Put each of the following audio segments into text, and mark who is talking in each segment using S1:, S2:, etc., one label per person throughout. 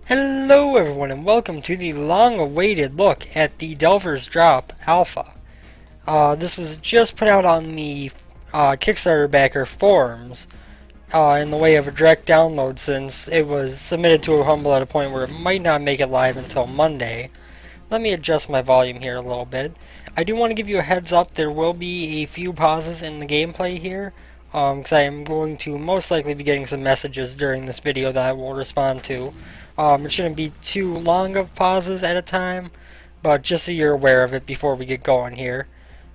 S1: Hello everyone and welcome to the long-awaited look at the Delver's Drop Alpha. This was just put out on the Kickstarter backer forums in the way of a direct download, since it was submitted to a Humble at a point where it might not make it live until Monday. Let me adjust my volume here a little bit. I do want to give you a heads up, there will be a few pauses in the gameplay here, because I am going to most likely be getting some messages during this video that I will respond to. It shouldn't be too long of pauses at a time, but just so you're aware of it before we get going here.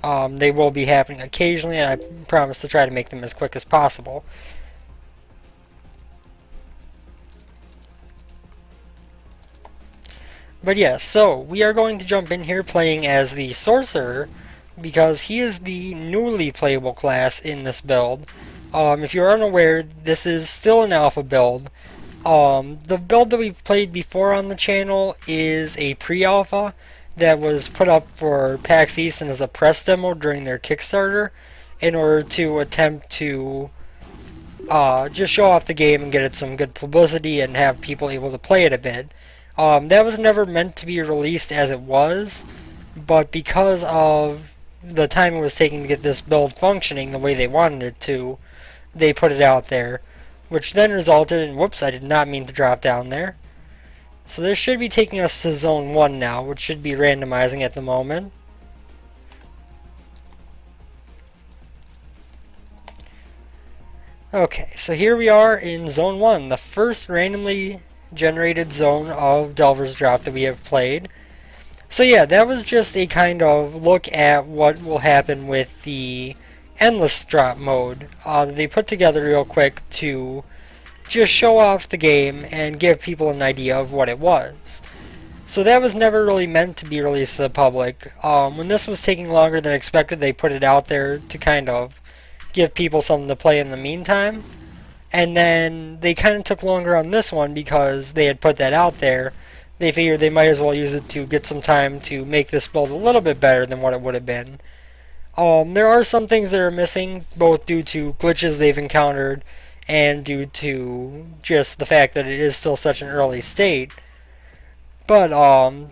S1: They will be happening occasionally, and I promise to try to make them as quick as possible. But yeah, so we are going to jump in here playing as the Sorcerer, because he is the newly playable class in this build. If you're unaware, this is still an alpha build. The build that we've played before on the channel is a pre-alpha that was put up for PAX East and as a press demo during their Kickstarter in order to attempt to just show off the game and get it some good publicity and have people able to play it a bit. That was never meant to be released as it was, but because of the time it was taking to get this build functioning the way they wanted it to, they put it out there, which then resulted in, whoops, I did not mean to drop down there. So this should be taking us to Zone 1 now, which should be randomizing at the moment. Okay, so here we are in Zone 1, the first randomly generated zone of Delver's Drop that we have played. So yeah, that was just a kind of look at what will happen with the endless drop mode they put together real quick to just show off the game and give people an idea of what it was. So that was never really meant to be released to the public. When this was taking longer than expected, they put it out there to kind of give people something to play in the meantime. And then they kind of took longer on this one because they had put that out there. They figured they might as well use it to get some time to make this build a little bit better than what it would have been. There are some things that are missing, both due to glitches they've encountered and due to just the fact that it is still such an early state. But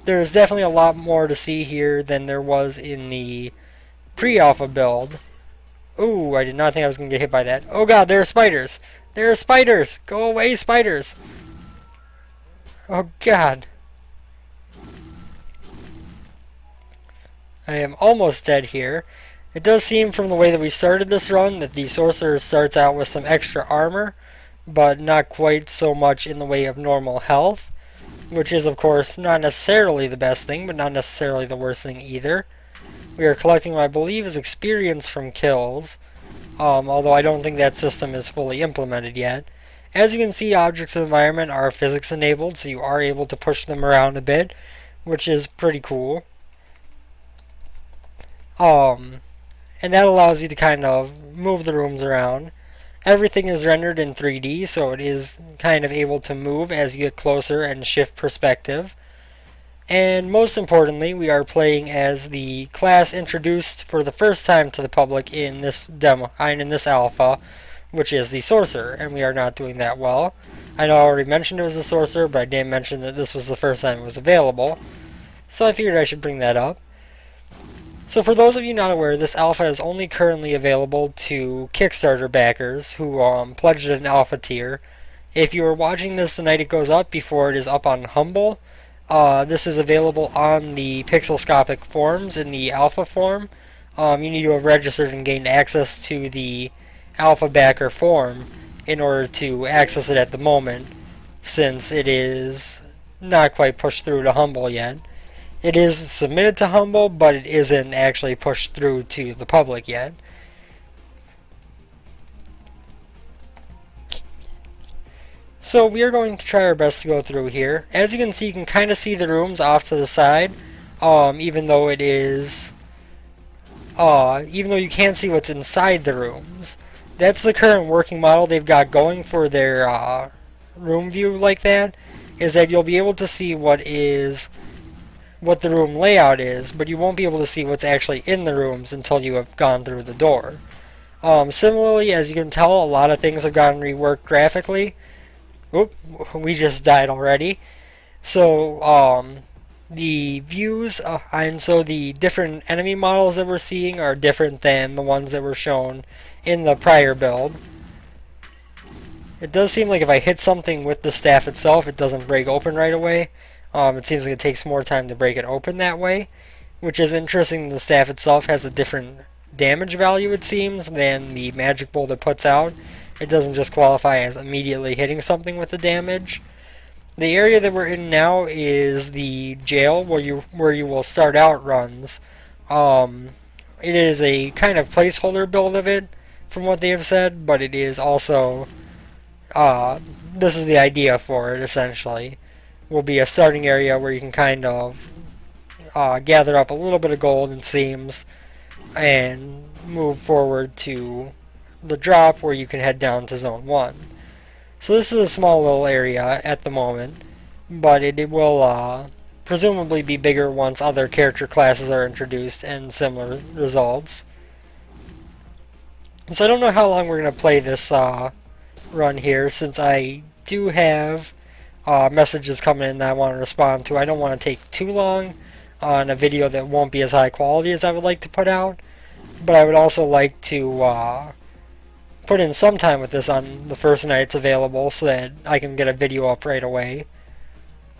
S1: there's definitely a lot more to see here than there was in the pre-alpha build. Ooh, I did not think I was going to get hit by that. Oh god, there are spiders! There are spiders! Go away, spiders! Oh god. I am almost dead here. It does seem from the way that we started this run that the Sorcerer starts out with some extra armor, but not quite so much in the way of normal health, which is of course not necessarily the best thing, but not necessarily the worst thing either. We are collecting what I believe is experience from kills, although I don't think that system is fully implemented yet. As you can see, objects in the environment are physics enabled, so you are able to push them around a bit, which is pretty cool. And that allows you to kind of move the rooms around. Everything is rendered in 3D, so it is kind of able to move as you get closer and shift perspective. And most importantly, we are playing as the class introduced for the first time to the public in this demo, and in this alpha, which is the Sorcerer, and we are not doing that well. I know I already mentioned it was the Sorcerer, but I didn't mention that this was the first time it was available, so I figured I should bring that up. So for those of you not aware, this alpha is only currently available to Kickstarter backers who pledged an alpha tier. If you are watching this the night it goes up, before it is up on Humble, this is available on the Pixelscopic forums in the alpha form. You need to have registered and gained access to the alpha backer form in order to access it at the moment, since it is not quite pushed through to Humble yet. It is submitted to Humble, but it isn't actually pushed through to the public yet. So we are going to try our best to go through here. As you can see, you can kind of see the rooms off to the side, even though it is, even though you can't see what's inside the rooms. That's the current working model they've got going for their room view like that, is that you'll be able to see what the room layout is, but you won't be able to see what's actually in the rooms until you have gone through the door. Similarly, as you can tell, a lot of things have gotten reworked graphically. Oop, we just died already. So the views and so the different enemy models that we're seeing are different than the ones that were shown in the prior build. It does seem like if I hit something with the staff itself, it doesn't break open right away. It seems like it takes more time to break it open that way, which is interesting. The staff itself has a different damage value, it seems, than the magic bolt it puts out. It doesn't just qualify as immediately hitting something with the damage. The area that we're in now is the jail where you will start out runs. It is a kind of placeholder build of it, from what they have said, but it is also this is the idea for it, essentially. Will be a starting area where you can kind of gather up a little bit of gold, it seems, and move forward to the drop where you can head down to Zone 1. So this is a small little area at the moment, but it will presumably be bigger once other character classes are introduced and similar results. So I don't know how long we're going to play this run here, since I do have messages coming in that I want to respond to. I don't want to take too long on a video that won't be as high quality as I would like to put out, but I would also like to put in some time with this on the first night it's available so that I can get a video up right away.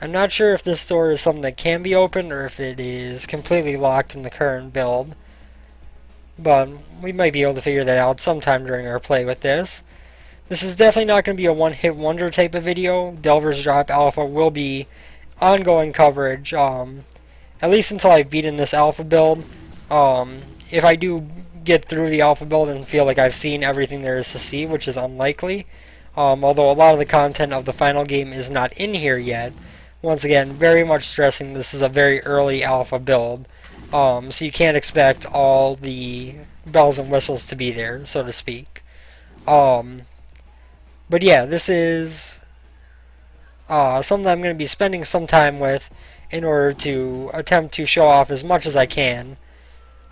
S1: I'm not sure if this door is something that can be opened or if it is completely locked in the current build, but we might be able to figure that out sometime during our play with this. This is definitely not going to be a one-hit wonder type of video. Delver's Drop Alpha will be ongoing coverage, at least until I've beaten this alpha build. If I do get through the alpha build and feel like I've seen everything there is to see, which is unlikely, although a lot of the content of the final game is not in here yet. Once again, very much stressing this is a very early alpha build, so you can't expect all the bells and whistles to be there, so to speak. But yeah, this is something I'm going to be spending some time with in order to attempt to show off as much as I can.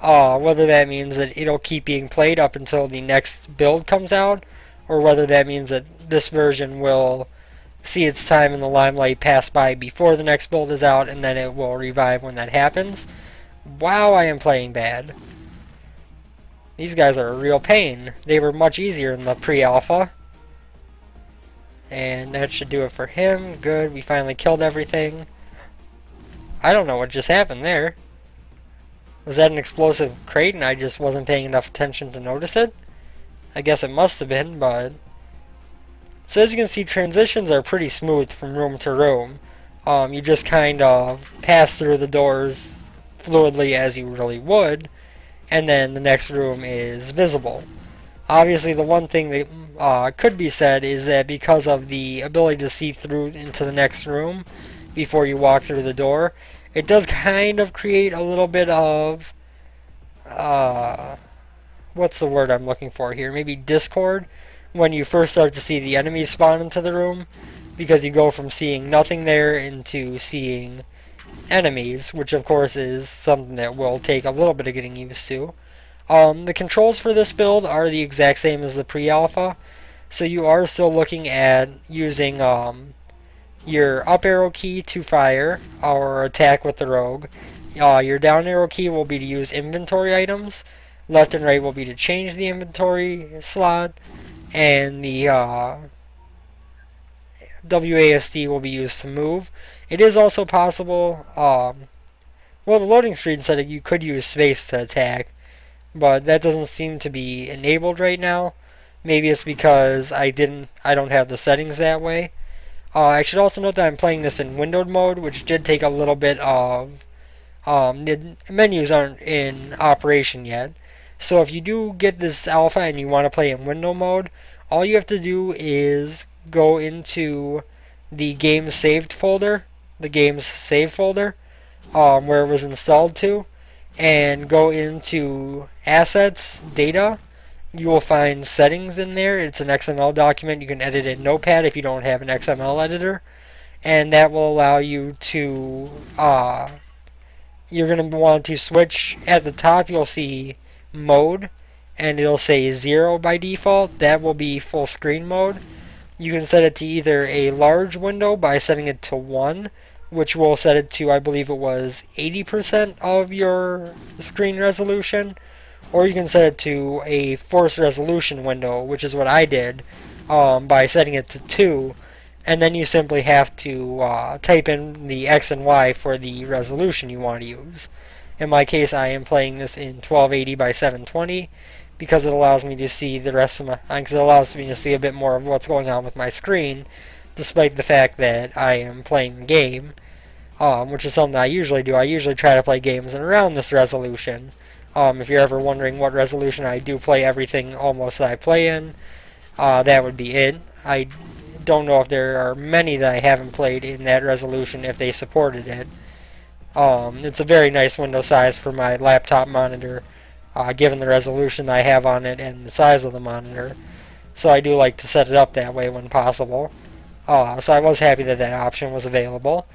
S1: Whether that means that it'll keep being played up until the next build comes out, or whether that means that this version will see its time in the limelight pass by before the next build is out, and then it will revive when that happens. Wow, I am playing bad. These guys are a real pain. They were much easier in the pre-alpha. And that should do it for him. Good, we finally killed everything. I don't know what just happened there. Was that an explosive crate and I just wasn't paying enough attention to notice it? I guess it must have been, but... So as you can see, transitions are pretty smooth from room to room. You just kind of pass through the doors fluidly as you really would, and then the next room is visible. Obviously, the one thing that could be said is that because of the ability to see through into the next room before you walk through the door, it does kind of create a little bit of, what's the word I'm looking for here? Maybe discord when you first start to see the enemies spawn into the room, because you go from seeing nothing there into seeing enemies, which of course is something that will take a little bit of getting used to. The controls for this build are the exact same as the pre-alpha, so you are still looking at using your up arrow key to fire or attack with the rogue. Your down arrow key will be to use inventory items, left and right will be to change the inventory slot, and the WASD will be used to move. It is also possible, well, the loading screen said that you could use space to attack, but that doesn't seem to be enabled right now. Maybe it's because I don't have the settings that way. I should also note that I'm playing this in windowed mode, which did take a little bit of... the menus aren't in operation yet. So if you do get this alpha and you want to play in window mode, all you have to do is go into the games saved folder, the games save folder, where it was installed to, and go into assets, data. You will find settings in there. It's an XML document. You can edit it in Notepad if you don't have an XML editor, and that will allow you to you're going to want to switch. At the top you'll see mode, and it'll say 0 by default. That will be full screen mode. You can set it to either a large window by setting it to 1, which will set it to, I believe it was 80% of your screen resolution, or you can set it to a forced resolution window, which is what I did by setting it to 2, and then you simply have to type in the X and Y for the resolution you want to use. In my case, I am playing this in 1280 by 720 because it allows me to see the rest of because it allows me to see a bit more of what's going on with my screen, despite the fact that I am playing the game, which is something I usually do. I usually try to play games in around this resolution. If you're ever wondering what resolution I do play everything almost that I play in, that would be it. I don't know if there are many that I haven't played in that resolution if they supported it. It's a very nice window size for my laptop monitor, given the resolution I have on it and the size of the monitor. So I do like to set it up that way when possible. So I was happy that that option was available.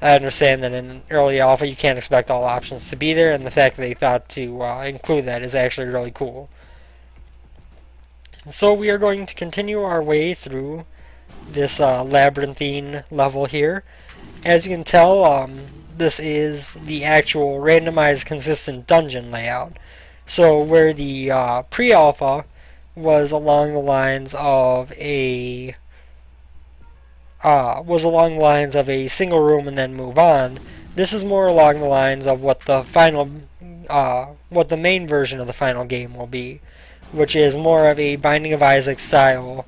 S1: I understand that in early alpha you can't expect all options to be there, and the fact that they thought to include that is actually really cool. So we are going to continue our way through this labyrinthine level here. As you can tell, this is the actual randomized consistent dungeon layout. So where the pre-alpha was along the lines of a single room and then move on, this is more along the lines of what the main version of the final game will be, which is more of a Binding of Isaac style,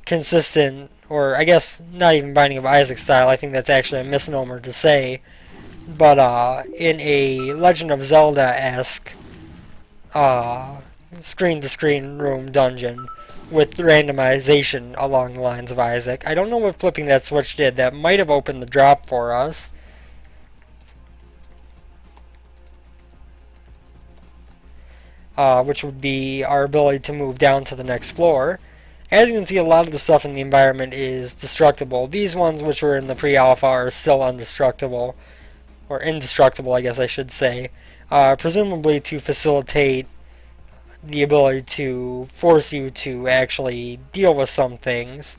S1: consistent, or I guess not even Binding of Isaac style, I think that's actually a misnomer to say, but in a Legend of Zelda-esque screen-to-screen room dungeon with randomization along the lines of Isaac. I don't know what flipping that switch did. That might have opened the drop for us. Which would be our ability to move down to the next floor. As you can see, a lot of the stuff in the environment is destructible. These ones which were in the pre-alpha are still undestructible, or indestructible I guess I should say, presumably to facilitate the ability to force you to actually deal with some things.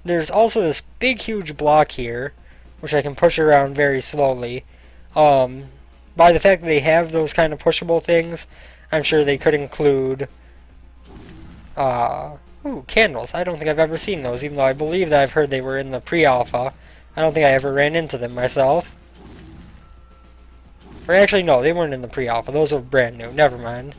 S1: There's also this big huge block here, which I can push around very slowly. By the fact that they have those kind of pushable things, I'm sure they could include candles. I don't think I've ever seen those, even though I believe that I've heard they were in the pre-alpha. I don't think I ever ran into them myself. Or actually, no, they weren't in the pre-alpha. Those are brand new. Never mind.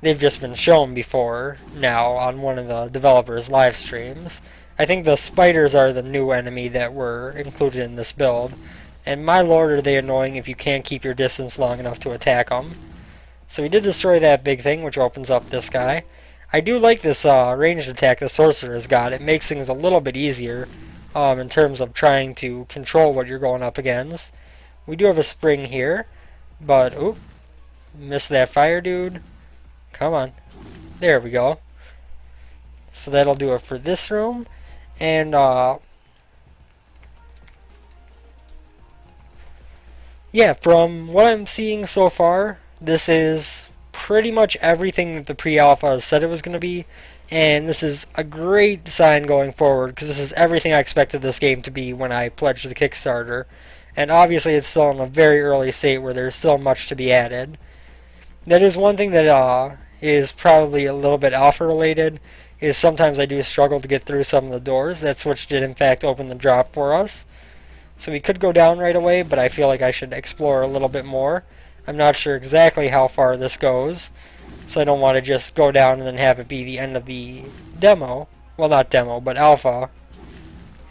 S1: They've just been shown before now on one of the developers' live streams. I think the spiders are the new enemy that were included in this build. And my lord, are they annoying if you can't keep your distance long enough to attack them. So we did destroy that big thing, which opens up this guy. I do like this ranged attack the sorcerer's got. It makes things a little bit easier in terms of trying to control what you're going up against. We do have a spring here, but oop, missed that fire dude. Come on. There we go. So that'll do it for this room. And yeah, from what I'm seeing so far, this is pretty much everything that the pre-alpha said it was going to be, and this is a great sign going forward because this is everything I expected this game to be when I pledged the Kickstarter. And obviously it's still in a very early state where there's still much to be added. That is one thing that is probably a little bit alpha related, is sometimes I do struggle to get through some of the doors. That switch did in fact open the drop for us. So we could go down right away, but I feel like I should explore a little bit more. I'm not sure exactly how far this goes, so I don't want to just go down and then have it be the end of the demo. Well, not demo, but alpha.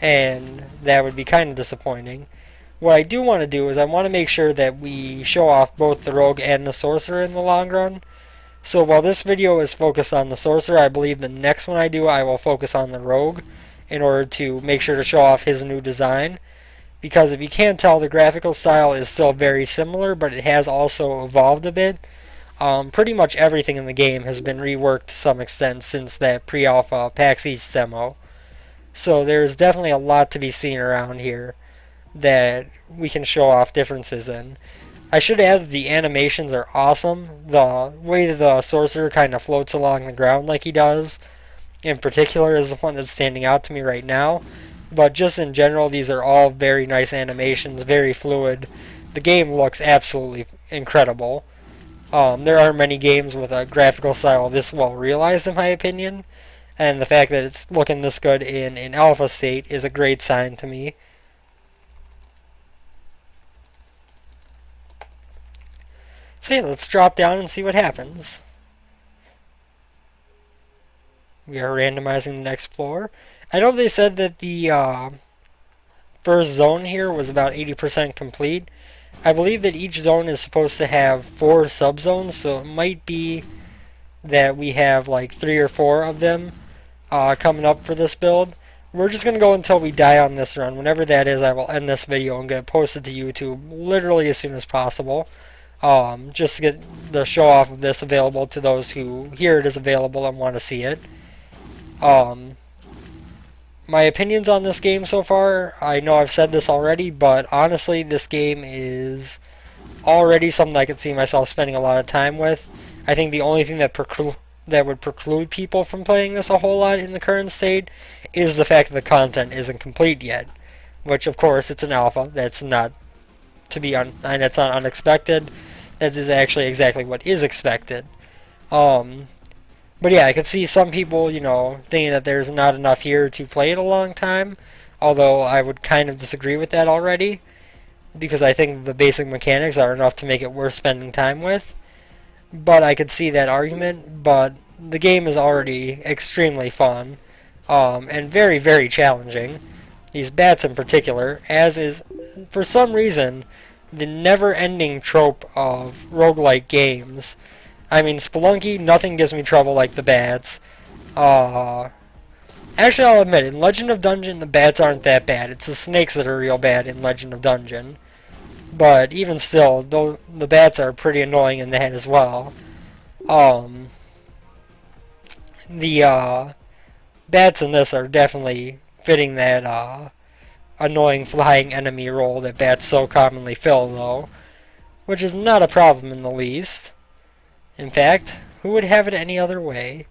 S1: And that would be kind of disappointing. What I do want to do is I want to make sure that we show off both the rogue and the sorcerer in the long run. So while this video is focused on the sorcerer, I believe the next one I do I will focus on the rogue in order to make sure to show off his new design. Because if you can't tell, the graphical style is still very similar, but it has also evolved a bit. Pretty much everything in the game has been reworked to some extent since that pre-alpha PAX East demo. So there's definitely a lot to be seen around here that we can show off differences in. I should add that the animations are awesome. The way that the sorcerer kind of floats along the ground like he does, in particular, is the one that's standing out to me right now. But just in general, these are all very nice animations, very fluid. The game looks absolutely incredible. There aren't many games with a graphical style this well realized, in my opinion, and the fact that it's looking this good in alpha state is a great sign to me. So yeah, let's drop down and see what happens. We are randomizing the next floor. I know they said that the first zone here was about 80% complete. I believe that each zone is supposed to have 4 subzones, so it might be that we have like 3 or 4 of them coming up for this build. We're just going to go until we die on this run. Whenever that is, I will end this video and get it posted to YouTube literally as soon as possible. Just to get the show off of this available to those who hear it is available and want to see it. My opinions on this game so far, I know I've said this already, but honestly, this game is already something I could see myself spending a lot of time with. I think the only thing that would preclude people from playing this a whole lot in the current state is the fact that the content isn't complete yet. Which, of course, it's an alpha. That's not and that's not unexpected. That is actually exactly what is expected. But yeah, I could see some people, thinking that there's not enough here to play it a long time. Although I would kind of disagree with that already, because I think the basic mechanics are enough to make it worth spending time with. But I could see that argument, but the game is already extremely fun, and very, very challenging. These bats in particular, as is, for some reason, the never-ending trope of roguelike games. I mean, Spelunky, nothing gives me trouble like the bats. Actually, I'll admit, in Legend of Dungeon, the bats aren't that bad. It's the snakes that are real bad in Legend of Dungeon. But even still, though, the bats are pretty annoying in that as well. The bats in this are definitely fitting that annoying flying enemy role that bats so commonly fill, though. Which is not a problem in the least. In fact, who would have it any other way?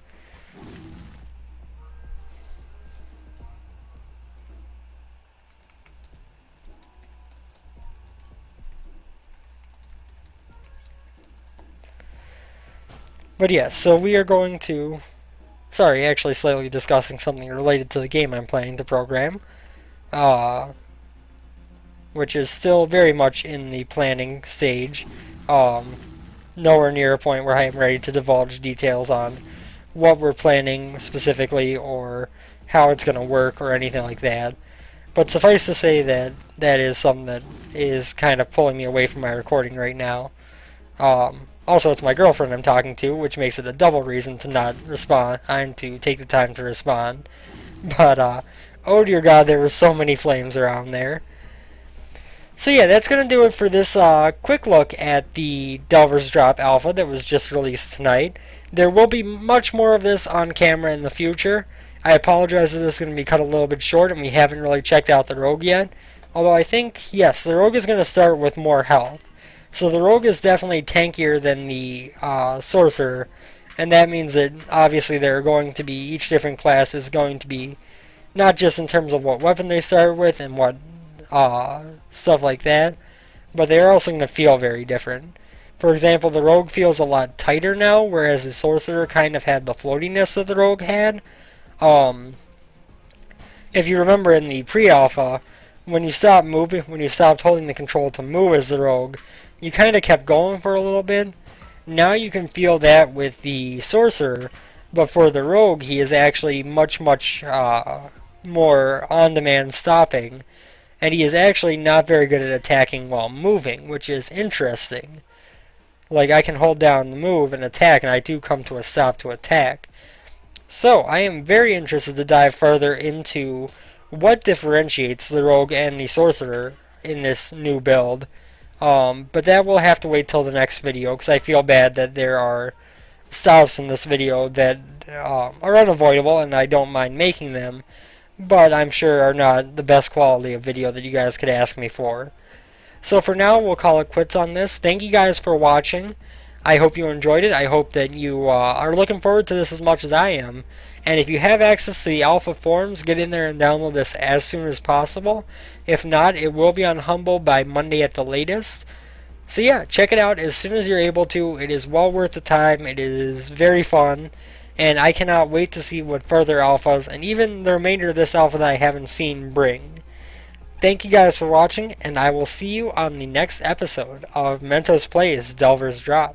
S1: But yes, so we are going to... Sorry, actually slightly discussing something related to the game I'm planning to program. Which is still very much in the planning stage. Nowhere near a point where I am ready to divulge details on what we're planning specifically or how it's going to work or anything like that. But suffice to say that that is something that is kind of pulling me away from my recording right now. Also, it's my girlfriend I'm talking to, which makes it a double reason to not respond and to take the time to respond. But, oh dear God, there were so many flames around there. So yeah, that's going to do it for this quick look at the Delver's Drop Alpha that was just released tonight. There will be much more of this on camera in the future. I apologize if this is going to be cut a little bit short and we haven't really checked out the Rogue yet. Although I think, yes, the Rogue is going to start with more health. So the Rogue is definitely tankier than the Sorcerer. And that means that obviously they're going to be, each different class is going to be, not just in terms of what weapon they start with and what stuff like that, but they're also going to feel very different. For example, the Rogue feels a lot tighter now, whereas the Sorcerer kind of had the floatiness that the Rogue had. If you remember in the pre-alpha, when you stopped holding the control to move as the Rogue, you kind of kept going for a little bit. Now you can feel that with the Sorcerer, but for the Rogue, he is actually much more on-demand stopping. And he is actually not very good at attacking while moving, which is interesting. Like, I can hold down the move and attack, and I do come to a stop to attack. So, I am very interested to dive further into what differentiates the Rogue and the Sorcerer in this new build. But that will have to wait till the next video, because I feel bad that there are stops in this video that are unavoidable, and I don't mind making them, but I'm sure are not the best quality of video that you guys could ask me for. So for now, we'll call it quits on this. Thank you guys for watching. I hope you enjoyed it. I hope that you are looking forward to this as much as I am. And if you have access to the alpha forums, get in there and download this as soon as possible. If not, it will be on Humble by Monday at the latest. So yeah, check it out as soon as you're able to. It is well worth the time. It is very fun. And I cannot wait to see what further alphas, and even the remainder of this alpha that I haven't seen, bring. Thank you guys for watching, and I will see you on the next episode of Mentos Plays Delver's Drop.